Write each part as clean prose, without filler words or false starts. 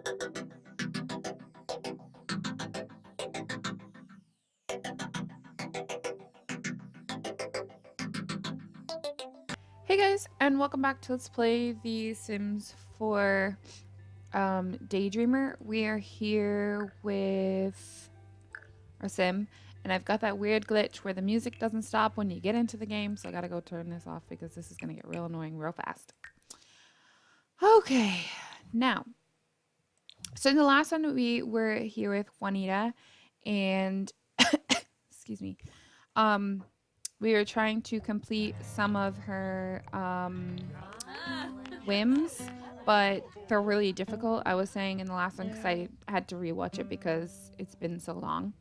Hey guys, and welcome back to Let's Play The Sims 4 Daydreamer. We are here with our sim, and I've got that weird glitch where the music doesn't stop when you get into the game, so I gotta go turn this off because this is gonna get real annoying real fast. Okay, now, so in the last one we were here with Juanita, and excuse me, we were trying to complete some of her Whims, but they're really difficult. I was saying in the last one because I had to rewatch it because it's been so long.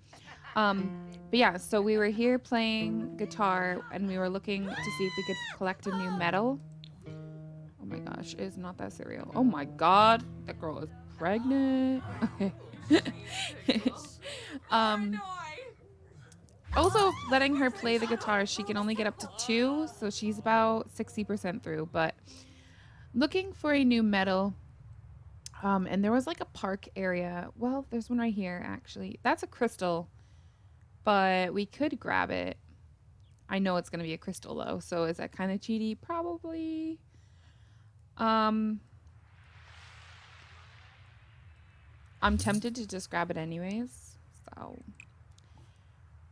But yeah, so we were here playing guitar and we were looking to see if we could collect a new medal. Oh my gosh, it's not that cereal. Oh my god, that girl is pregnant. Okay. um, also, letting her play the guitar, she can only get up to 2, so she's about 60% through. But looking for a new medal. And there was like a park area. Well, there's one right here, actually. That's a crystal, but we could grab it. I know it's going to be a crystal, though. So is that kind of cheaty? Probably. I'm tempted to just grab it anyways. So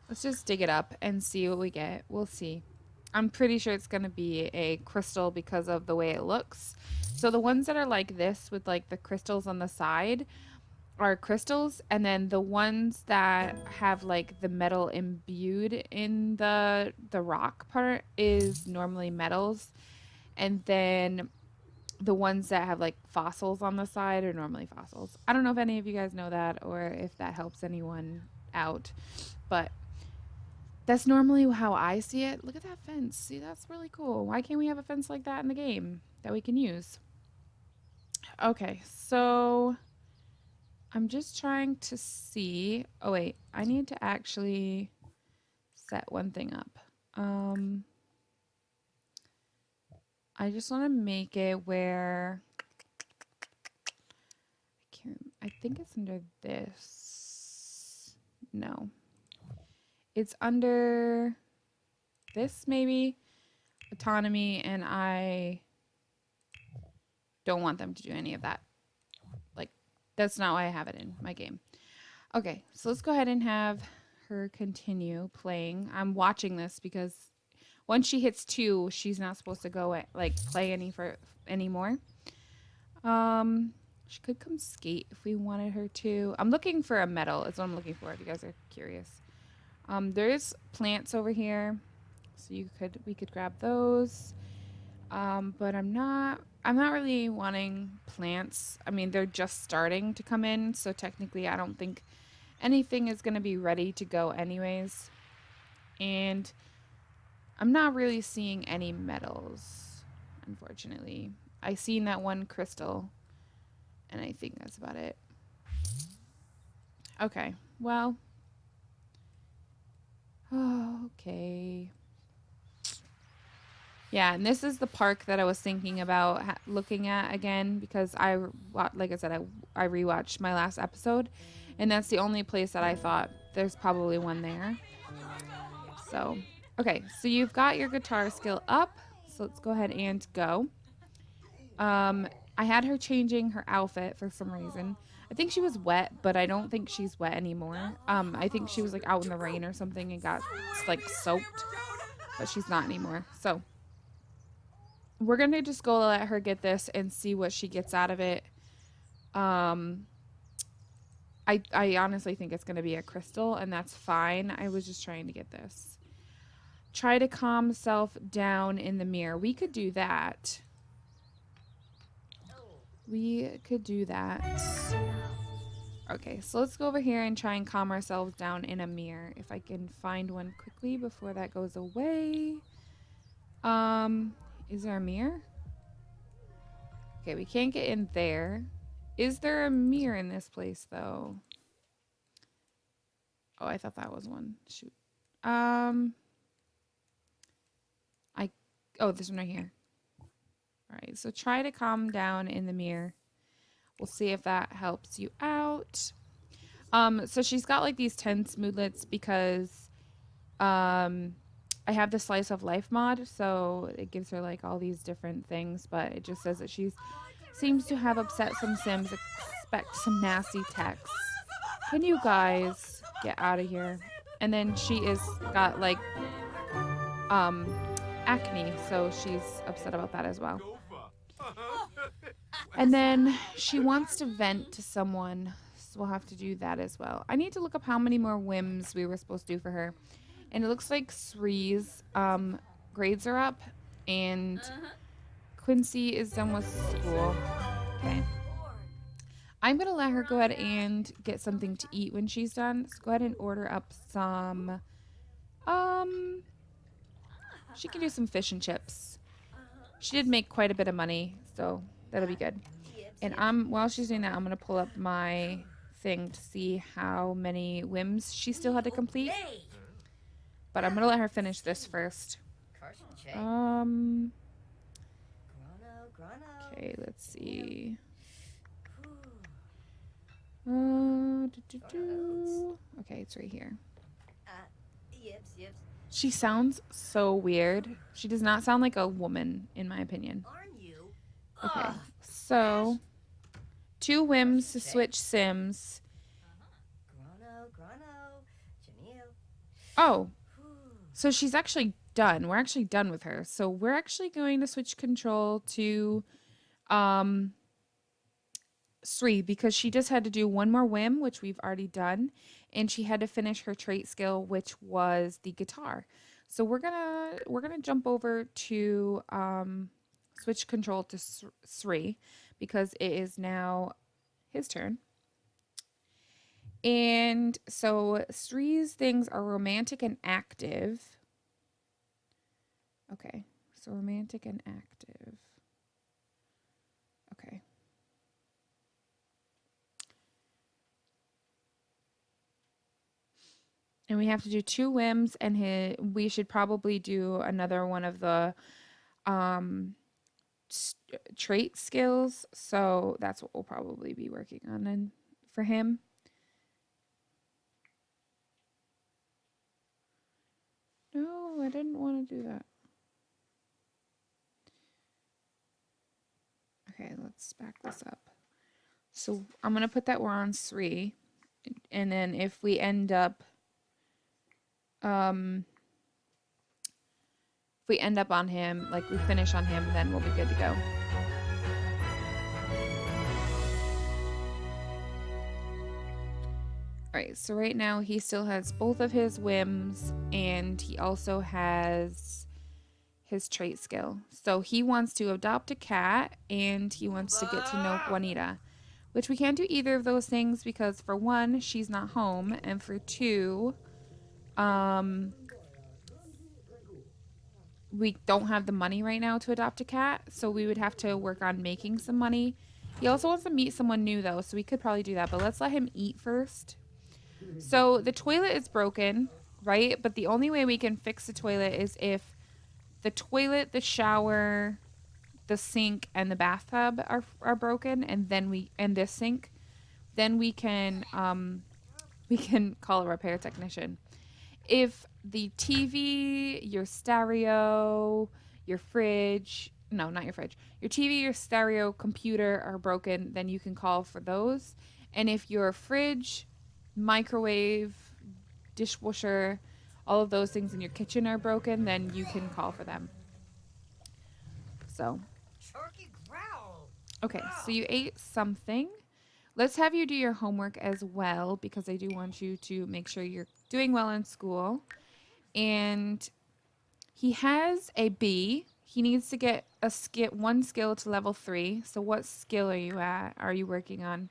let's just dig it up and see what we get. We'll see. I'm pretty sure it's going to be a crystal because of the way it looks. So the ones that are like this with like the crystals on the side are crystals, and then the ones that have like the metal imbued in the rock part is normally metals, and then the ones that have like fossils on the side are normally fossils. I don't know if any of you guys know that or if that helps anyone out, but that's normally how I see it. Look at that fence. See, that's really cool. Why can't we have a fence like that in the game that we can use? Okay, so I'm just trying to see. Oh, wait. I need to actually set one thing up. I just want to make it where I think it's under this. No. It's under this, maybe. Autonomy, and I don't want them to do any of that. Like, that's not why I have it in my game. Okay, so let's go ahead and have her continue playing. I'm watching this because once she hits 2, she's not supposed to go like play anymore. She could come skate if we wanted her to. I'm looking for a medal. Is what I'm looking for. If you guys are curious, there's plants over here, so we could grab those. But I'm not really wanting plants. I mean, they're just starting to come in, so technically I don't think anything is going to be ready to go anyways. And I'm not really seeing any metals, unfortunately. I seen that one crystal, and I think that's about it. Okay, well. Okay. Yeah, and this is the park that I was thinking about looking at again because like I said, I rewatched my last episode, and that's the only place that I thought there's probably one there. So, okay, so you've got your guitar skill up, so let's go ahead and go. I had her changing her outfit for some reason. I think she was wet, but I don't think she's wet anymore. I think she was like out in the rain or something and got like soaked, but she's not anymore. So we're gonna just go let her get this and see what she gets out of it. I honestly think it's gonna be a crystal, and that's fine. I was just trying to get this. Try to calm self down in the mirror. We could do that. We could do that. Okay, so let's go over here and try and calm ourselves down in a mirror. If I can find one quickly before that goes away. Is there a mirror? Okay, we can't get in there. Is there a mirror in this place, though? Oh, I thought that was one. Shoot. Oh, this one right here. All right, so try to calm down in the mirror. We'll see if that helps you out. So she's got like these tense moodlets because I have the slice of life mod, so it gives her like all these different things, but it just says that she seems to have upset some Sims, expect some nasty texts. Can you guys get out of here? And then she is got like um acne, so she's upset about that as well. And then she wants to vent to someone, so we'll have to do that as well. I need to look up how many more whims we were supposed to do for her. And it looks like Sri's grades are up, and Quincy is done with school. Okay. I'm going to let her go ahead and get something to eat when she's done. So go ahead and order up some, she can do some fish and chips. She did make quite a bit of money, so that'll be good. And while she's doing that, I'm going to pull up my thing to see how many whims she still had to complete. But I'm going to let her finish this first. Okay, let's see. Okay, it's right here. She sounds so weird. She does not sound like a woman, in my opinion. Okay, so 2 whims to switch Sims. Oh, so she's actually done. We're actually done with her. So we're actually going to switch control to Sri, because she just had to do 1 more whim, which we've already done, and she had to finish her trait skill, which was the guitar. So we're gonna jump over to switch control to Sri, because it is now his turn. And so Sri's things are romantic and active. Okay, so romantic and active. Okay. And we have to do 2 whims, and we should probably do another one of the trait skills. So that's what we'll probably be working on then for him. No, I didn't want to do that. Okay, let's back this up. So I'm going to put that we're on 3. And then if we end up on him, like we finish on him, then we'll be good to go. Alright, so right now he still has both of his whims, and he also has his trait skill. So he wants to adopt a cat, and he wants to get to know Juanita, which we can't do either of those things because, for 1, she's not home, and for 2, we don't have the money right now to adopt a cat, so we would have to work on making some money. He also wants to meet someone new, though, so we could probably do that, but let's let him eat first. So the toilet is broken, right? But the only way we can fix the toilet is if the toilet, the shower, the sink, and the bathtub are broken, and then this sink, then we can call a repair technician. If the TV, your stereo, your fridge, no, not your fridge, your TV, your stereo, computer are broken, then you can call for those. And if your fridge, microwave, dishwasher, all of those things in your kitchen are broken, then you can call for them. So, okay, so you ate something. Let's have you do your homework as well, because I do want you to make sure you're doing well in school. And he has a B. He needs to get 1 skill to level 3. So what skill are you at? Are you working on?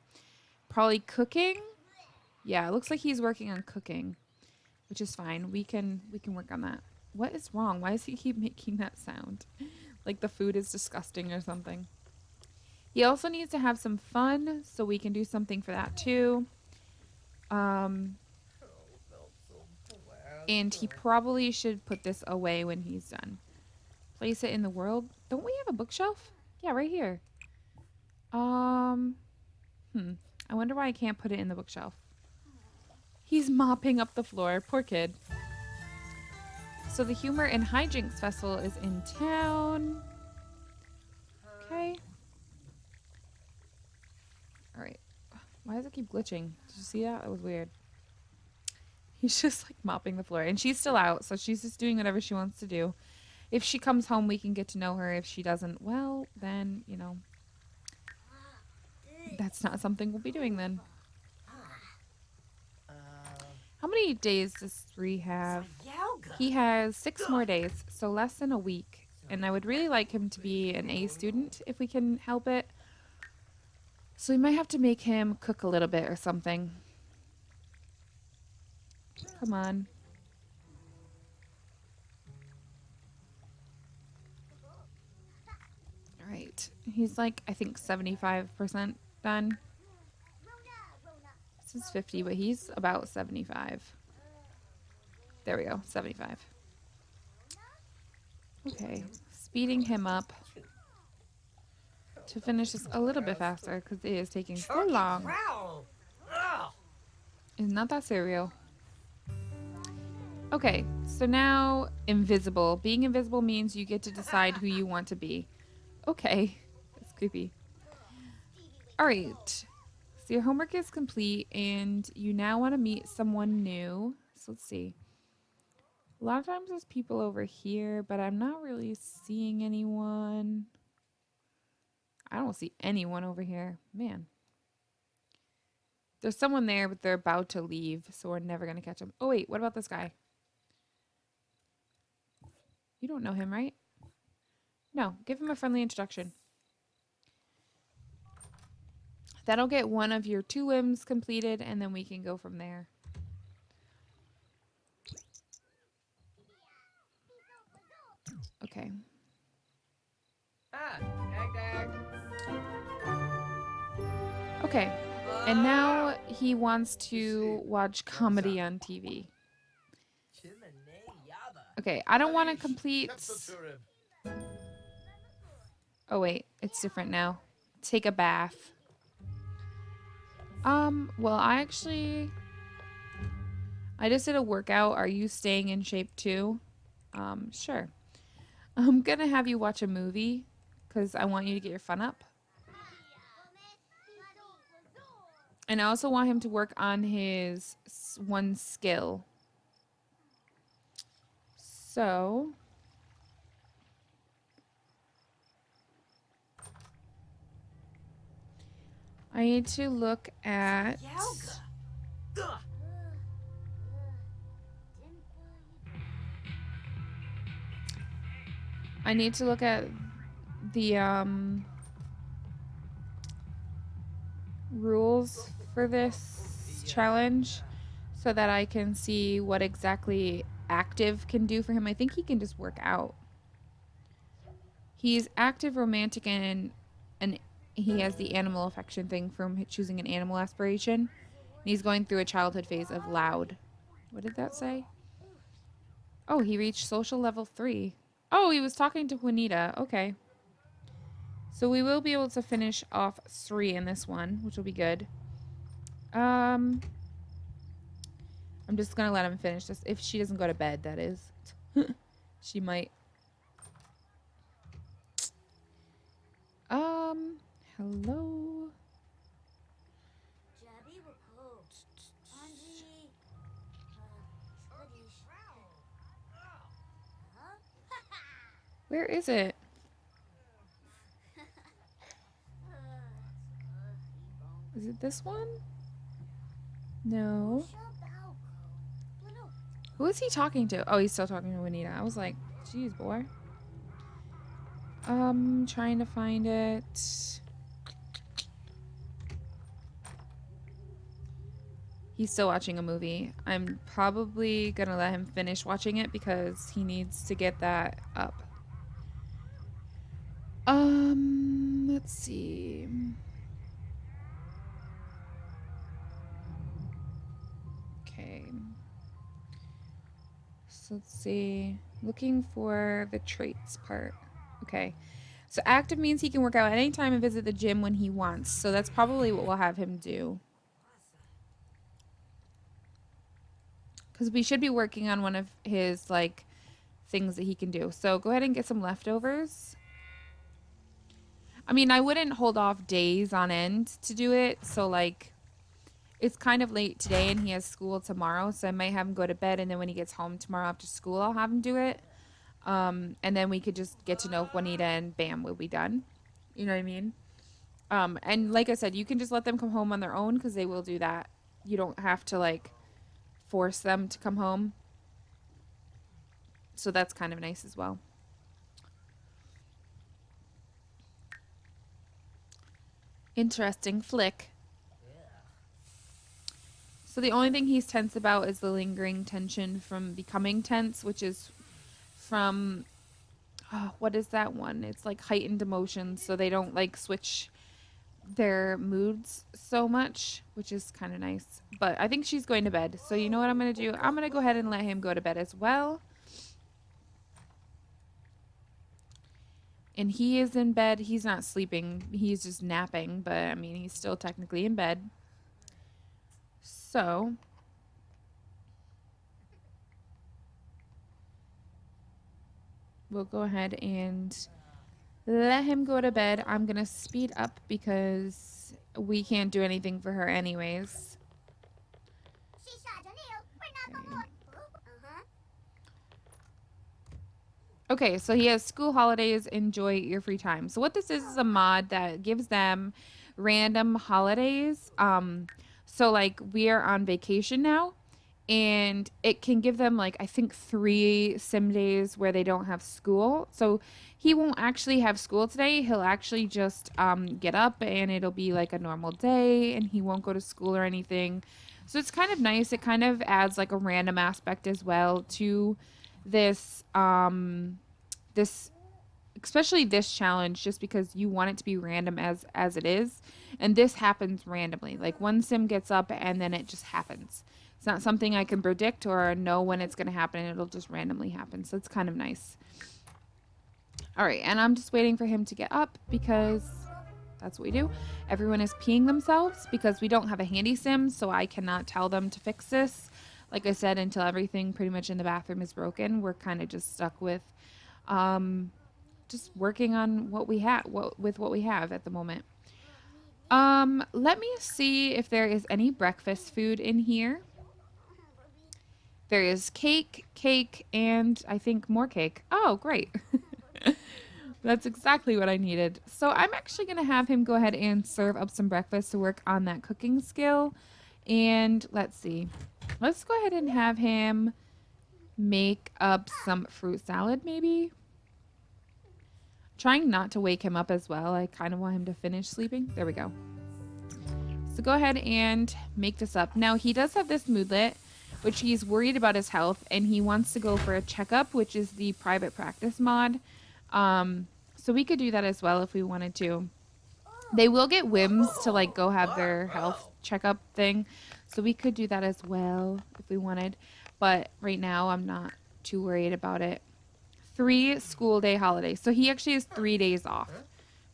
Probably cooking? Yeah, it looks like he's working on cooking, which is fine. We can work on that. What is wrong? Why does he keep making that sound? Like the food is disgusting or something. He also needs to have some fun, so we can do something for that too. And he probably should put this away when he's done. Place it in the world. Don't we have a bookshelf? Yeah, right here. I wonder why I can't put it in the bookshelf. He's mopping up the floor. Poor kid. So the Humor and Hijinks Festival is in town. Okay. All right. Why does it keep glitching? Did you see that? That was weird. He's just like mopping the floor. And she's still out, so she's just doing whatever she wants to do. If she comes home, we can get to know her. If she doesn't, well, then, you know, that's not something we'll be doing then. How many days does 3 have? He has 6 more days, so less than a week. And I would really like him to be an A student if we can help it. So we might have to make him cook a little bit or something. Come on. All right. He's like, I think 75% done. This is 50, but he's about 75. There we go, 75. Okay, speeding him up to finish this a little bit faster because it is taking so long. Isn't that cereal? Okay, so now invisible. Being invisible means you get to decide who you want to be. Okay, that's creepy. All right, so your homework is complete and you now want to meet someone new. So let's see. A lot of times there's people over here, but I'm not really seeing anyone. I don't see anyone over here. Man. There's someone there, but they're about to leave, so we're never going to catch them. Oh, wait. What about this guy? You don't know him, right? No. Give him a friendly introduction. That'll get one of your 2 whims completed, and then we can go from there. Okay. Okay. And now he wants to watch comedy on TV. Okay, I don't want to complete... Oh, wait. It's different now. Take a bath. Well, I just did a workout. Are you staying in shape too? Sure. I'm gonna have you watch a movie because I want you to get your fun up. And I also want him to work on his one skill. So... I need to look at... I need to look at the rules for this challenge so that I can see what exactly active can do for him. I think he can just work out. He's active, romantic, and he has the animal affection thing from choosing an animal aspiration. And he's going through a childhood phase of loud. What did that say? Oh, he reached social level 3. Oh, he was talking to Juanita. Okay. So we will be able to finish off 3 in this one, which will be good. I'm just going to let him finish this. If she doesn't go to bed, that is. She might. Hello? Where is it? Is it this one? No. Who is he talking to? Oh, he's still talking to Juanita. I was like, geez, boy. Trying to find it. He's still watching a movie. I'm probably gonna let him finish watching it because he needs to get that up. Let's see. Okay. So let's see. Looking for the traits part. Okay. So active means he can work out at any time and visit the gym when he wants. So that's probably what we'll have him do. Because we should be working on one of his, like, things that he can do. So go ahead and get some leftovers. I mean, I wouldn't hold off days on end to do it. So, like, it's kind of late today and he has school tomorrow. So I might have him go to bed. And then when he gets home tomorrow after school, I'll have him do it. And then we could just get to know Juanita and bam, we'll be done. You know what I mean? And like I said, you can just let them come home on their own because they will do that. You don't have to, like, force them to come home. So that's kind of nice as well. Interesting flick. So the only thing he's tense about is the lingering tension from becoming tense, which is from, what is that one? It's like heightened emotions, so they don't, like, switch their moods so much, which is kind of nice. But I think she's going to bed. So you know what I'm going to do? I'm going to go ahead and let him go to bed as well. And he is in bed. He's not sleeping. He's just napping. But, I mean, he's still technically in bed. So we'll go ahead and let him go to bed. I'm going to speed up because we can't do anything for her anyways. Okay, so he has school holidays. Enjoy your free time. So what this is a mod that gives them random holidays. So, like, we are on vacation now, and it can give them, like, I think 3 sim days where they don't have school. So he won't actually have school today. He'll actually just get up, and it'll be like a normal day, and he won't go to school or anything. So it's kind of nice. It kind of adds, like, a random aspect as well to this this especially this challenge, just because you want it to be random as it is, and this happens randomly. Like, one sim gets up and then it just happens. It's not something I can predict or know when it's going to happen. It'll just randomly happen. So it's kind of nice. All right, and I'm just waiting for him to get up because that's what we do. Everyone is peeing themselves because we don't have a handy sim, so I cannot tell them to fix this. Like I said, until everything pretty much in the bathroom is broken, we're kind of just stuck with just working on what we have, with what we have at the moment. Let me see if there is any breakfast food in here. There is cake, and I think more cake. Oh, great. That's exactly what I needed. So I'm actually going to have him go ahead and serve up some breakfast to work on that cooking skill. And let's see. Let's go ahead and have him make up some fruit salad, maybe. Trying not to wake him up as well. I kind of want him to finish sleeping. There we go. So go ahead and make this up. Now, he does have this moodlet, which he's worried about his health, and he wants to go for a checkup, which is the private practice mod. So we could do that as well if we wanted to. They will get Whims to, like, go have their health checkup thing. So we could do that as well if we wanted. But right now, I'm not too worried about it. 3 school day holidays. So he actually has 3 days off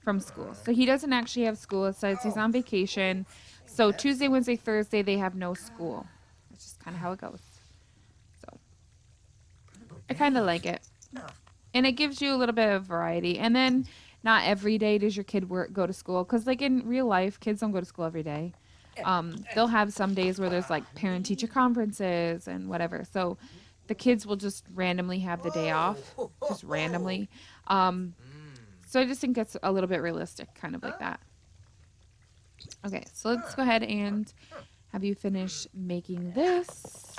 from school. So he doesn't actually have school. It says he's on vacation. So Tuesday, Wednesday, Thursday, they have no school. That's just kind of how it goes. So I kind of like it. And it gives you a little bit of variety. And then not every day does your kid go to school. Because, like, in real life, kids don't go to school every day. They'll have some days where there's, like, parent-teacher conferences and whatever. So the kids will just randomly have the day off. Just randomly. So I just think it's a little bit realistic, kind of like that. Okay, so let's go ahead and have you finish making this.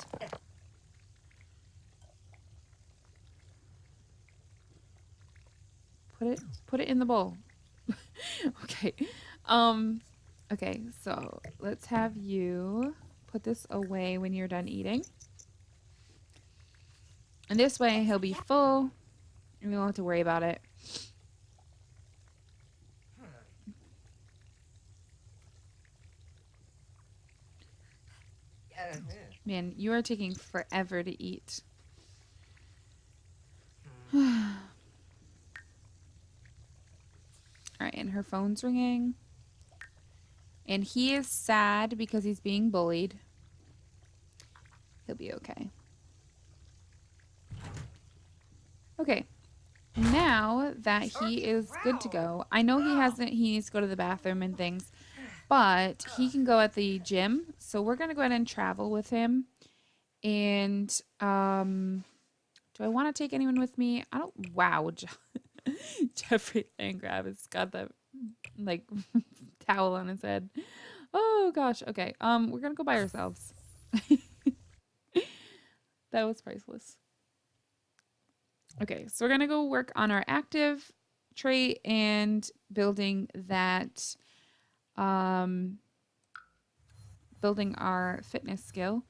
Put it in the bowl. Okay. Okay, so let's have you put this away when you're done eating. And this way he'll be full and we don't have to worry about it. Man, you are taking forever to eat. and her phone's ringing. And he is sad because he's being bullied. He'll be okay. Okay. Now that he is good to go, I know he needs to go to the bathroom and things, but he can go at the gym. So we're going to go ahead and travel with him. And do I want to take anyone with me? I don't. Wow. Jeffrey Landgraf has got that like towel on his head. Oh gosh. Okay. We're going to go by ourselves. That was priceless. Okay, so we're gonna go work on our active trait and building that, building our fitness skill.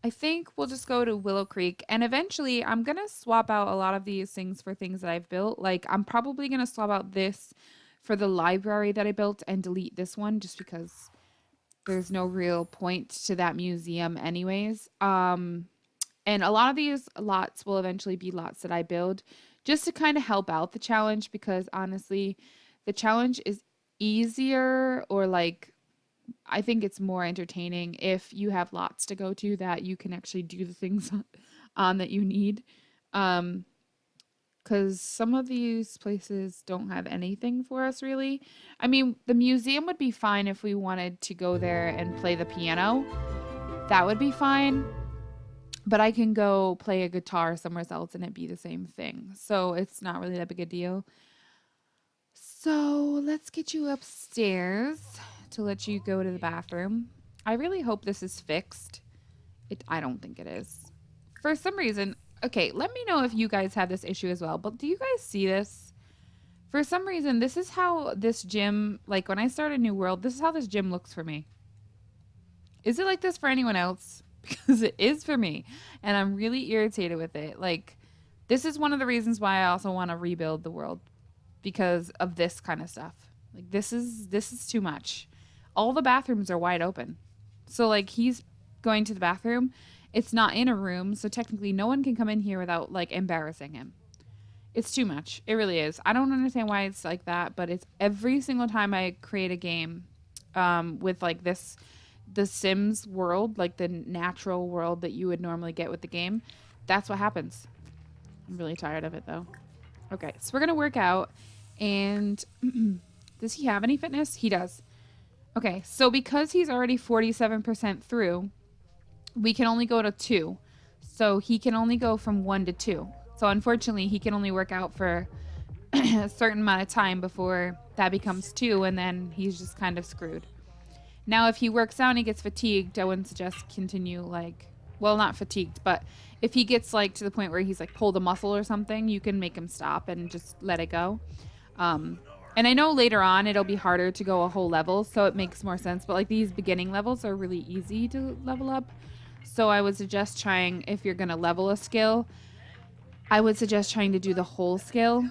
I think we'll just go to Willow Creek, and eventually I'm gonna swap out a lot of these things for things that I've built. Like I'm probably gonna swap out this for the library that I built and delete this one just because there's no real point to that museum anyways. And a lot of these lots will eventually be lots that I build just to kind of help out the challenge because honestly, the challenge is easier or like I think it's more entertaining if you have lots to go to that you can actually do the things on that you need. Because some of these places don't have anything for us really. I mean, the museum would be fine if we wanted to go there and play the piano. That would be fine. But I can go play a guitar somewhere else and it be the same thing. So it's not really that big a deal. So let's get you upstairs to let you go to the bathroom. I really hope this is fixed. I don't think it is. For some reason, okay, let me know if you guys have this issue as well. But do you guys see this? For some reason, this is how this gym, like when I start a new world, this is how this gym looks for me. Is it like this for anyone else? Because it is for me. And I'm really irritated with it. Like, this is one of the reasons why I also want to rebuild the world. Because of this kind of stuff. Like, this is too much. All the bathrooms are wide open. So, like, he's going to the bathroom. It's not in a room. So, technically, no one can come in here without, like, embarrassing him. It's too much. It really is. I don't understand why it's like that. But it's every single time I create a game with, like, this... the Sims world, like the natural world that you would normally get with the game, that's what happens. I'm really tired of it though. Okay, so we're gonna work out, and does he have any fitness? He does. Okay, so because he's already 47% through, we can only go to 2. So he can only go from 1 to 2. So unfortunately, he can only work out for a certain amount of time before that becomes 2, and then he's just kind of screwed. Now, if he works out and he gets fatigued, I wouldn't suggest continue, like, well, not fatigued, but if he gets, like, to the point where he's, like, pulled a muscle or something, you can make him stop and just let it go. And I know later on it'll be harder to go a whole level, so it makes more sense, but, like, these beginning levels are really easy to level up. So I would suggest trying, if you're going to level a skill, I would suggest trying to do the whole skill,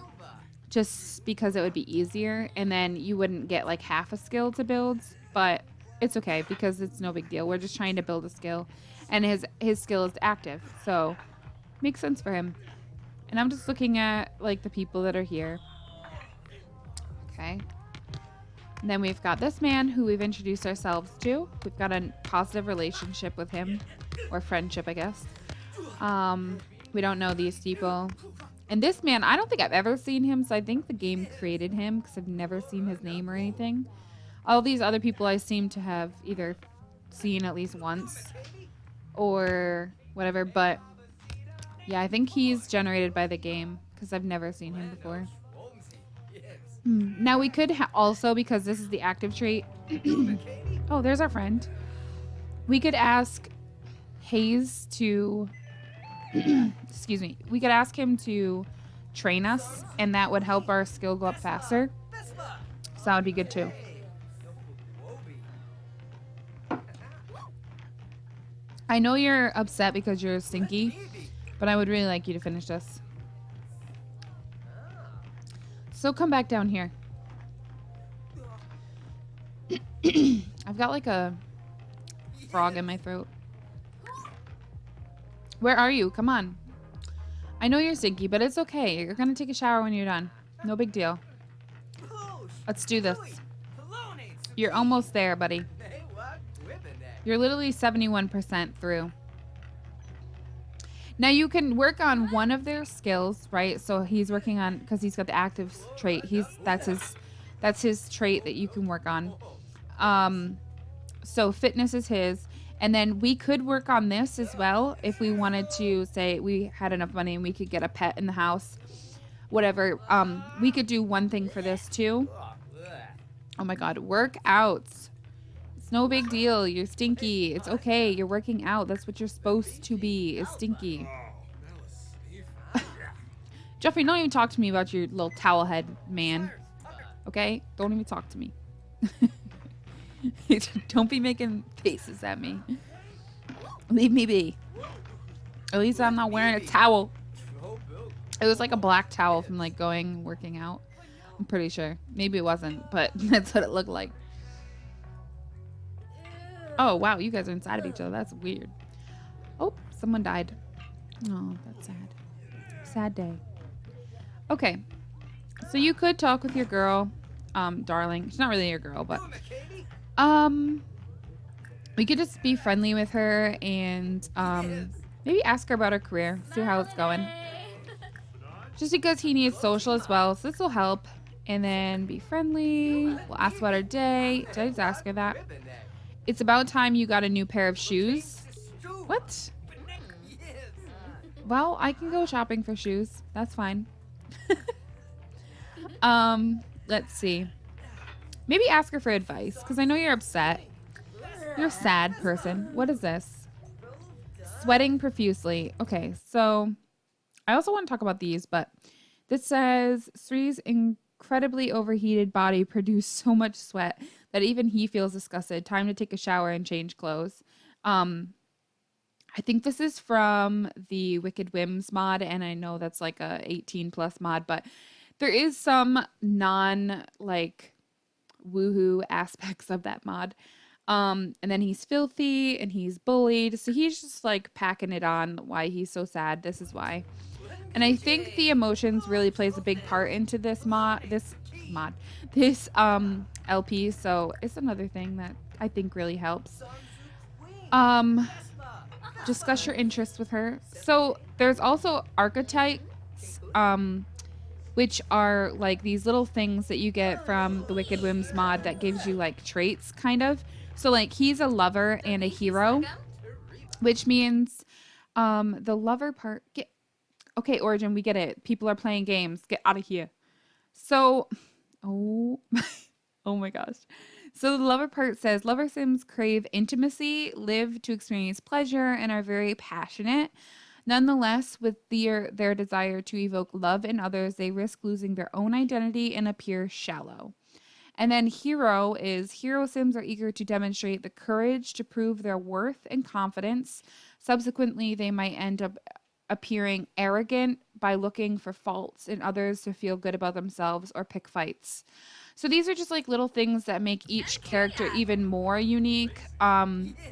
just because it would be easier, and then you wouldn't get, like, half a skill to build, but... it's okay because it's no big deal. We're just trying to build a skill, and his skill is active, so makes sense for him. And I'm just looking at like the people that are here. Okay. And then we've got this man who we've introduced ourselves to. We've got a positive relationship with him, or friendship, I guess. We don't know these people. And this man, I don't think I've ever seen him, so I think the game created him because I've never seen his name or anything. All these other people I seem to have either seen at least once or whatever, but yeah, I think he's generated by the game because I've never seen him before. Now we could also, because this is the active trait, oh, there's our friend. We could ask Hayes to, excuse me, we could ask him to train us, and that would help our skill go up faster. So that would be good too. I know you're upset because you're stinky, but I would really like you to finish this. So come back down here. I've got like a frog in my throat. Where are you? Come on. I know you're stinky, but it's okay. You're going to take a shower when you're done. No big deal. Let's do this. You're almost there, buddy. You're literally 71% through. Now you can work on one of their skills, right? So he's working on, because he's got the active trait. That's his trait that you can work on. So fitness is his. And then we could work on this as well if we wanted to say we had enough money and we could get a pet in the house. Whatever. We could do one thing for this too. Oh my God. Workouts. It's no big deal. You're stinky. It's okay. You're working out. That's what you're supposed to be, is stinky. Jeffrey, don't even talk to me about your little towel head, man. Okay? Don't even talk to me. Don't be making faces at me. Leave me be. At least I'm not wearing a towel. It was like a black towel from like working out. I'm pretty sure. Maybe it wasn't, but that's what it looked like. Oh, wow. You guys are inside of each other. That's weird. Oh, someone died. Oh, that's sad. Sad day. Okay. So you could talk with your girl, darling. She's not really your girl, but we could just be friendly with her and maybe ask her about her career, see how it's going. Just because he needs social as well, so this will help. And then be friendly. We'll ask about her day. Did I just ask her that? It's about time you got a new pair of shoes. What? Well, I can go shopping for shoes. That's fine. Let's see. Maybe ask her for advice, because I know you're upset. You're a sad person. What is this? Sweating profusely. Okay, so I also want to talk about these, but this says Sri's incredibly overheated body produced so much sweat that even he feels disgusted. Time to take a shower and change clothes. I think this is from the Wicked Whims mod, and I know that's like a 18 plus mod, but there is some non like woohoo aspects of that mod. And then he's filthy and he's bullied, so he's just like packing it on why he's so sad. This is why. And I think the emotions really plays a big part into this LP, so it's another thing that I think really helps. Discuss your interests with her. So there's also archetypes, which are like these little things that you get from the Wicked Whims mod that gives you like traits, kind of. So like he's a lover and a hero, which means the lover part. Okay, Origin, we get it. People are playing games. Get out of here. So, oh my gosh. So the lover part says, lover sims crave intimacy, live to experience pleasure, and are very passionate. Nonetheless, with their desire to evoke love in others, they risk losing their own identity and appear shallow. And then hero sims are eager to demonstrate the courage to prove their worth and confidence. Subsequently, they might end up appearing arrogant by looking for faults in others to feel good about themselves or pick fights. So these are just like little things that make each character even more unique,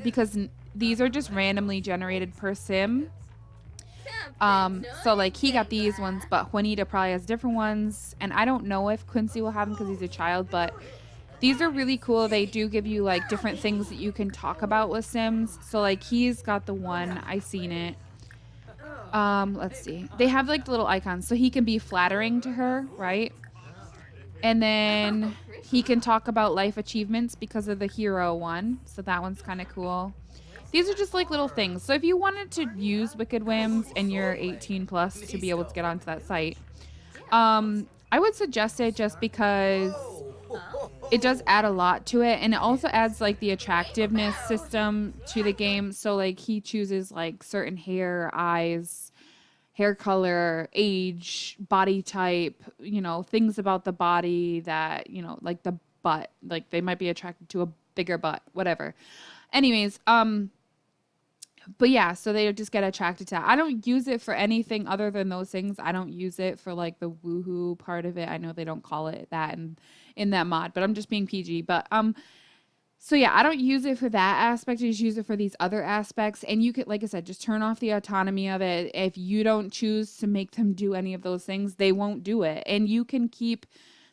because these are just randomly generated per sim. So like he got these ones, but Juanita probably has different ones, and I don't know if Quincy will have them because he's a child, but these are really cool. They do give you like different things that you can talk about with sims. So like he's got the one, I seen it. Let's see. They have like the little icons, so he can be flattering to her, right? And then he can talk about life achievements because of the hero one. So that one's kind of cool. These are just like little things. So if you wanted to use Wicked Whims and you're 18 plus to be able to get onto that site, I would suggest it just because it does add a lot to it. And it also adds like the attractiveness system to the game. So like he chooses like certain hair, eyes, hair color, age, body type, things about the body that, like the butt, like they might be attracted to a bigger butt, whatever. Anyways, but yeah, so they just get attracted to that. I don't use it for anything other than those things. I don't use it for like the woohoo part of it. I know they don't call it that in that mod, but I'm just being PG. But so yeah, I don't use it for that aspect. I just use it for these other aspects. And you could, like I said, just turn off the autonomy of it. If you don't choose to make them do any of those things, they won't do it. And you can keep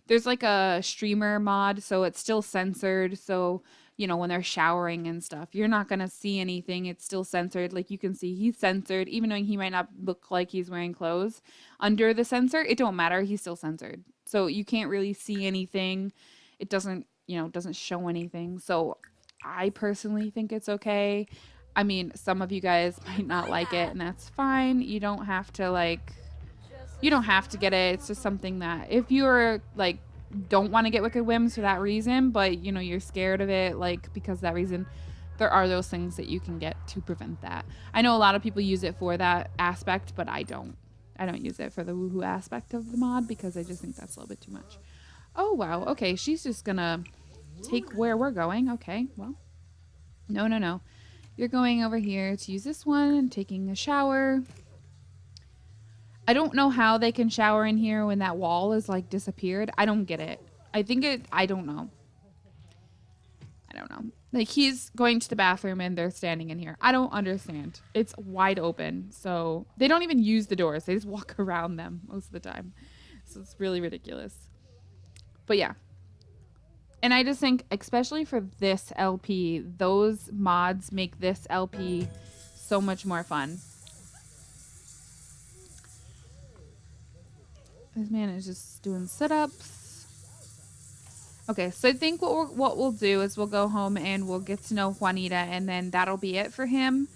There's like a streamer mod, so it's still censored. So, you know, when they're showering and stuff, you're not going to see anything. It's still censored. Like you can see he's censored, even though he might not look like he's wearing clothes. Under the censor, it don't matter. He's still censored. So you can't really see anything. It doesn't, you know, doesn't show anything. So I personally think it's okay. I mean, some of you guys might not like it, and that's fine. You don't have to like you don't have to get it. It's just something that if you're like don't want to get Wicked Whims for that reason, but you know you're scared of it like because of that reason, there are those things that you can get to prevent that. I know a lot of people use it for that aspect, but I don't. I don't use it for the woohoo aspect of the mod because I just think that's a little bit too much. Oh wow, okay, she's just gonna take where we're going. Okay, well, no. You're going over here to use this one and taking a shower. I don't know how they can shower in here when that wall is like disappeared. I don't get it. I don't know. Like he's going to the bathroom and they're standing in here. I don't understand. It's wide open. So they don't even use the doors. They just walk around them most of the time. So it's really ridiculous. But yeah. And I just think, especially for this LP, those mods make this LP so much more fun. This man is just doing sit-ups. Okay, so I think what we'll do is we'll go home and we'll get to know Juanita, and then that'll be it for him.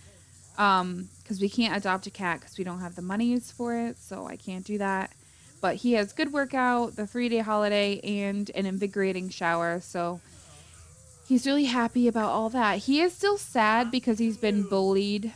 Because we can't adopt a cat because we don't have the monies for it, so I can't do that. But he has good workout, the 3-day holiday, and an invigorating shower, so he's really happy about all that. He is still sad because he's been bullied,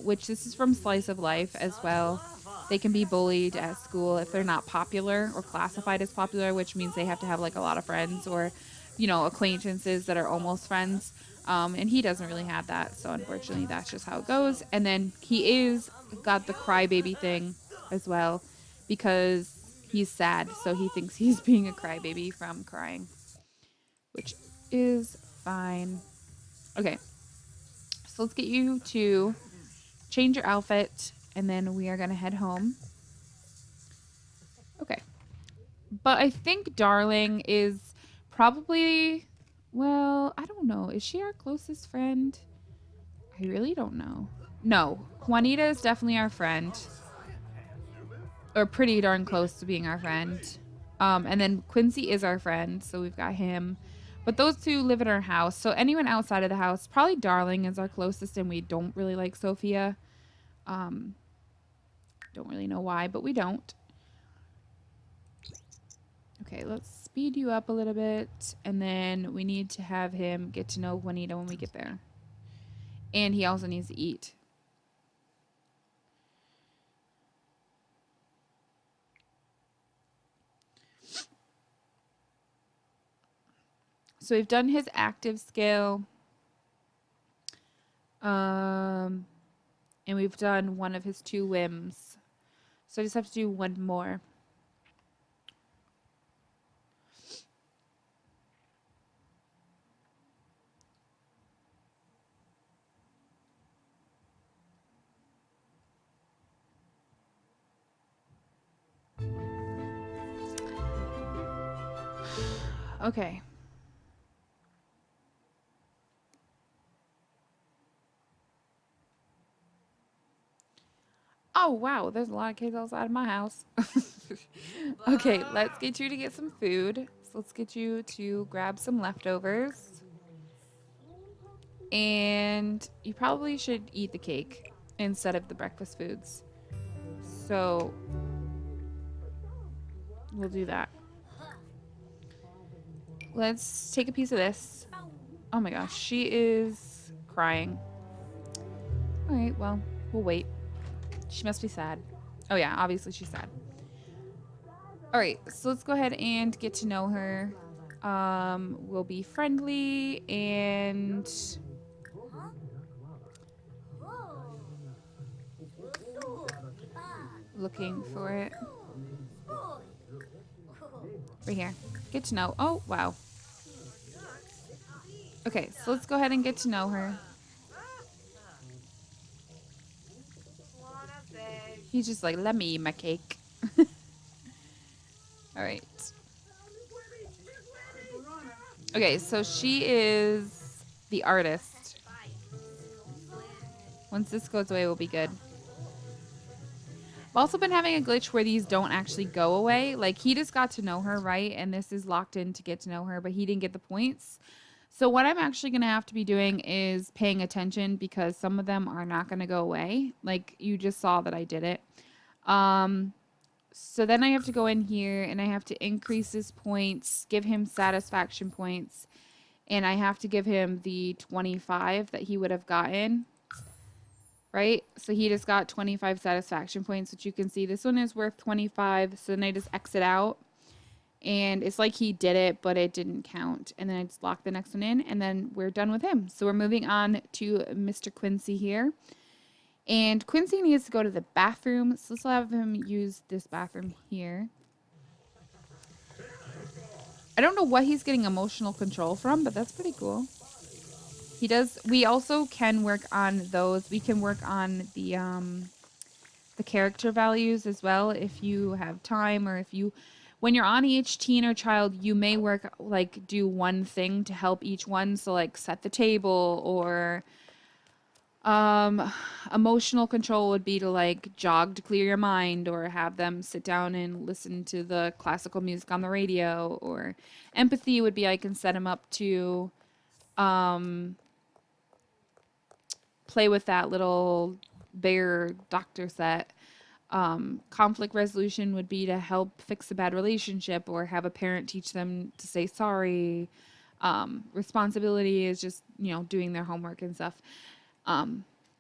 which this is from Slice of Life as well. They can be bullied at school if they're not popular or classified as popular, which means they have to have like a lot of friends or, you know, acquaintances that are almost friends. And he doesn't really have that. So unfortunately, that's just how it goes. And then he is got the crybaby thing as well because he's sad. So he thinks he's being a crybaby from crying, which is fine. Okay. So let's get you to change your outfit and then we are going to head home. Okay. But I think Darling is probably, well, I don't know. Is she our closest friend? I really don't know. No, Juanita is definitely our friend. Or pretty darn close to being our friend. And then Quincy is our friend, so we've got him. But those two live in our house. So anyone outside of the house, probably Darling is our closest, and we don't really like Sophia. Don't really know why, but we don't. Okay, let's speed you up a little bit, and then we need to have him get to know Juanita when we get there. And he also needs to eat. So we've done his active skill. And we've done one of his 2 whims. So I just have to do one more. Okay. Oh, wow. There's a lot of kids outside of my house. Okay, let's get you to get some food. So let's get you to grab some leftovers. And you probably should eat the cake instead of the breakfast foods. So we'll do that. Let's take a piece of this. Oh my gosh, she is crying. All right, well, we'll wait. She must be sad. Oh yeah, obviously she's sad. All right, so let's go ahead and get to know her. We'll be friendly and looking for it. Right here. Get to know. Oh, wow. Okay, so let's go ahead and get to know her. He's just like, let me eat my cake. All right. Okay, so she is the artist. Once this goes away, we'll be good. I've also been having a glitch where these don't actually go away. Like, he just got to know her, right? And this is locked in to get to know her, but he didn't get the points. So what I'm actually going to have to be doing is paying attention because some of them are not going to go away. Like, you just saw that I did it. So then I have to go in here and I have to increase his points, give him satisfaction points, and I have to give him the 25 that he would have gotten. Right? So he just got 25 satisfaction points, which you can see this one is worth 25. So then I just exit out and it's like he did it, but it didn't count. And then I just lock the next one in and then we're done with him. So we're moving on to Mr. Quincy here. And Quincy needs to go to the bathroom. So let's have him use this bathroom here. I don't know what he's getting emotional control from, but that's pretty cool. He does. We also can work on those. We can work on the character values as well if you have time, or if you, when you're on each teen or child, you may work like do one thing to help each one. So like set the table, or emotional control would be to like jog to clear your mind, or have them sit down and listen to the classical music on the radio, or empathy would be I can set them up to play with that little bear doctor set. Conflict resolution would be to help fix a bad relationship or have a parent teach them to say sorry. Responsibility is just, you know, doing their homework and stuff.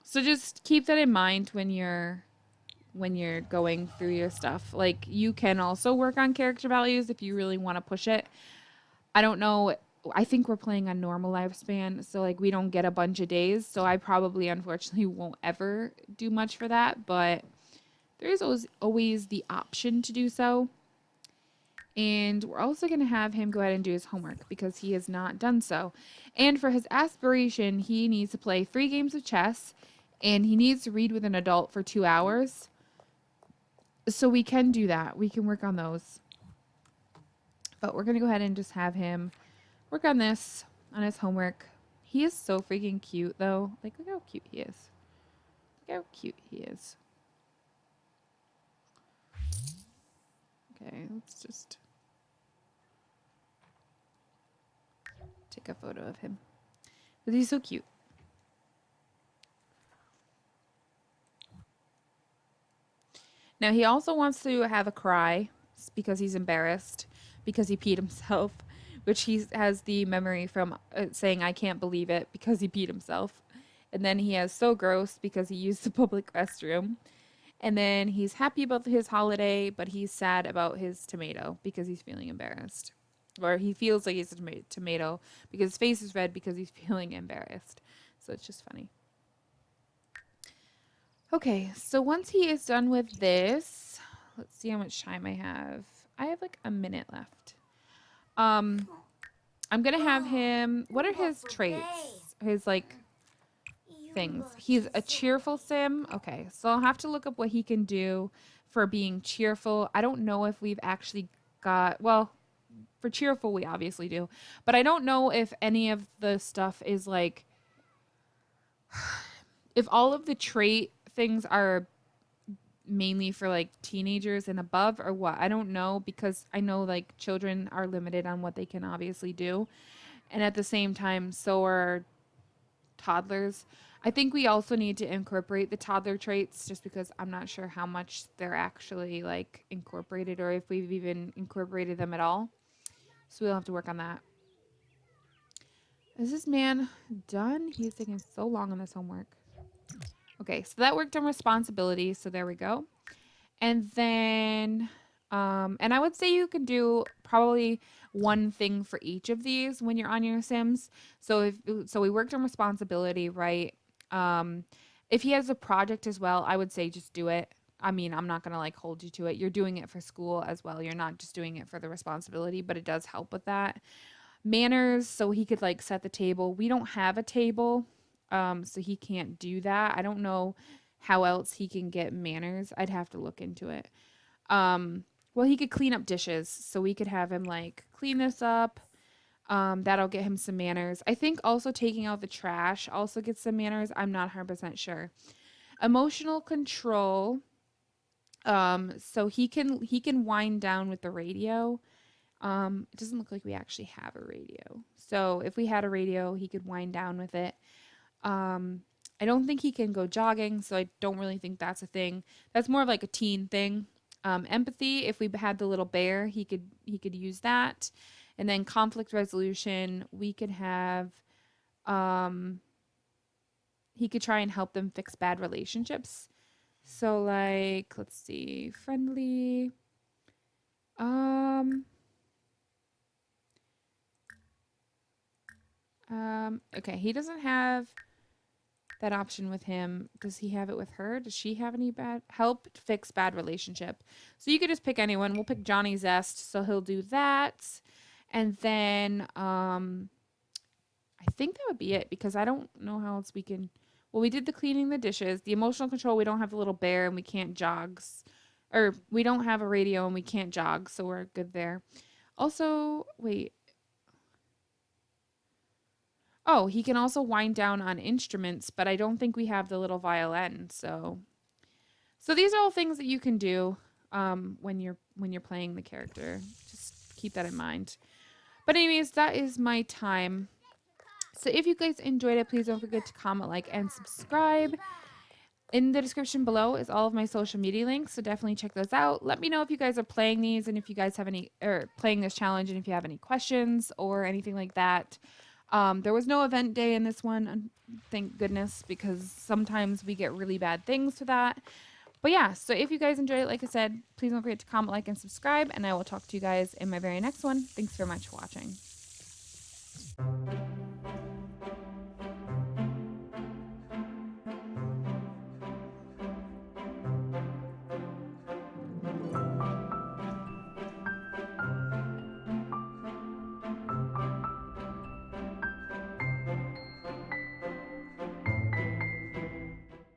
So just keep that in mind when you're going through your stuff. Like, you can also work on character values if you really want to push it. I don't know. I think we're playing on normal lifespan, so like we don't get a bunch of days. So I probably, unfortunately, won't ever do much for that. But there is always the option to do so. And we're also going to have him go ahead and do his homework because he has not done so. And for his aspiration, he needs to play 3 games of chess and he needs to read with an adult for 2 hours. So we can do that. We can work on those. But we're going to go ahead and just have him work on this, on his homework. He is so freaking cute, though. Like, look how cute he is. Look how cute he is. Okay, let's just take a photo of him. But he's so cute. Now, he also wants to have a cry because he's embarrassed because he peed himself, which he has the memory from saying, I can't believe it, because he peed himself. And then he has so gross because he used the public restroom. And then he's happy about his holiday, but he's sad about his tomato because he's feeling embarrassed. Or he feels like he's a tomato because his face is red because he's feeling embarrassed. So it's just funny. Okay, so once he is done with this, let's see how much time I have. I have like a minute left. I'm gonna have him. What are his traits? His like things. He's a cheerful sim. Okay, so I'll have to look up what he can do for being cheerful. I don't know if we've actually got, well, for cheerful we obviously do, but I don't know if any of the stuff is like, if all of the trait things are mainly for like teenagers and above or what. I don't know, because I know like children are limited on what they can obviously do, and at the same time so are toddlers. I think we also need to incorporate the toddler traits, just because I'm not sure how much they're actually like incorporated, or if we've even incorporated them at all. So we'll have to work on that. Is this man done? He's taking so long on this homework. Okay, so that worked on responsibility, so there we go. And then, and I would say you can do probably one thing for each of these when you're on your Sims. So we worked on responsibility, right? If he has a project as well, I would say just do it. I mean, I'm not gonna like hold you to it. You're doing it for school as well. You're not just doing it for the responsibility, but it does help with that. Manners, so he could like set the table. We don't have a table, so he can't do that. I don't know how else he can get manners. I'd have to look into it. Well, he could clean up dishes, so we could have him like clean this up. That'll get him some manners. I think also taking out the trash also gets some manners. I'm not 100% sure. Emotional control. So he can wind down with the radio. It doesn't look like we actually have a radio. So if we had a radio, he could wind down with it. I don't think he can go jogging, so I don't really think that's a thing. That's more of like a teen thing. Empathy, if we had the little bear, he could use that. And then conflict resolution, we could have he could try and help them fix bad relationships. So like, let's see, friendly. Um okay, he doesn't have that option with him. Does he have it with her? Does she have any bad help fix bad relationship? So you could just pick anyone. We'll pick Johnny Zest, so he'll do that. And then I think that would be it because I don't know how else we can. Well, we did the cleaning the dishes, the emotional control. We don't have the little bear and we can't jogs, or we don't have a radio and we can't jog, so we're good there. Also, wait. Oh, he can also wind down on instruments, but I don't think we have the little violin. So these are all things that you can do when you're playing the character. Just keep that in mind. But anyways, that is my time. So if you guys enjoyed it, please don't forget to comment, like, and subscribe. In the description below is all of my social media links, so definitely check those out. Let me know if you guys are playing these and if you guys have any, or playing this challenge, and if you have any questions or anything like that. There was no event day in this one, thank goodness, because sometimes we get really bad things to that. But yeah, so if you guys enjoyed it, like I said, please don't forget to comment, like, and subscribe, and I will talk to you guys in my very next one. Thanks very much for watching.